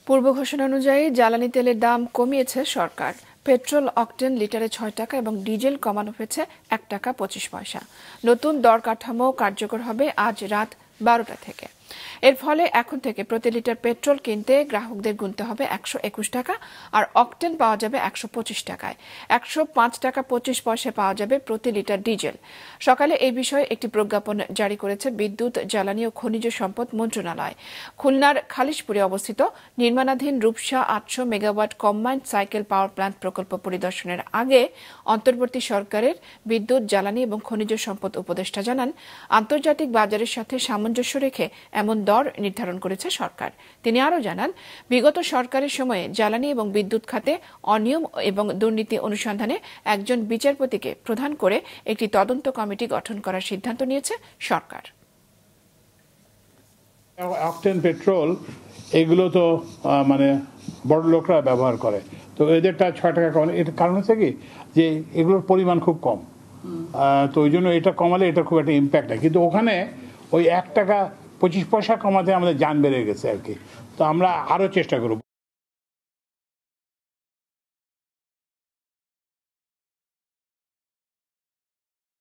পূর্ব ঘোষণা অনুযায়ী জ্বালানি তেলের দাম কমিয়েছে সরকার। পেট্রোল অকটেন লিটারে ৬ টাকা এবং ডিজেল কমানো হয়েছে ১ টাকা ২৫ পয়সা। নতুন দর কাঠামো কার্যকর হবে আজ রাত ১২টা থেকে। এর ফলে এখন থেকে প্রতি লিটার পেট্রোল কিনতে গ্রাহকদের গুনতে হবে ১২১ টাকা, আর অকটেন পাওয়া যাবে ১২৫ টাকায়। ১০৫ টাকা ২৫ পয়সায় পাওয়া যাবে প্রতি লিটার ডিজেল। সকালে এই বিষয়ে একটি প্রজ্ঞাপন জারি করেছে বিদ্যুৎ, জ্বালানি ও খনিজ সম্পদ মন্ত্রণালয়। খুলনার খালিশপুরে অবস্থিত নির্মাণাধীন Rupsa ৮০০ megawatt combined cycle power plant প্রকল্প পরিদর্শনের আগে অন্তর্বর্তী সরকারের বিদ্যুৎ, জ্বালানি এবং খনিজ সম্পদ উপদেষ্টা জানান, আন্তর্জাতিক বাজারের সাথে সামঞ্জস্য রেখে এমন দর নির্ধারণ করেছে সরকার। তিনি আরও জানান, বিগত সরকারের সময়ে জ্বালানি এবং বিদ্যুৎ খাতে অনিয়ম এবং দুর্নীতি অনুসন্ধানে একজন বিচারপতিকে প্রধান করে একটি তদন্ত কমিটি গঠন করার সিদ্ধান্ত নিয়েছে সরকার। অকটেন পেট্রোল এগুলো তো মানে বড় লোকরা ব্যবহার করে, তো এদেরটা ৬ টাকা কমানো, এর কারণ হচ্ছে কি যে এগুলোর পরিমাণ খুব কম, তো ওই জন্য এটা কমালে এটা খুব একটা ইম্প্যাক্ট হয়। কিন্তু ওখানে ওই ১ টাকা ২৫ পয়সা কমাতে আমাদের জান বেড়ে গেছে আর কি। তো আমরা আরও চেষ্টা করব।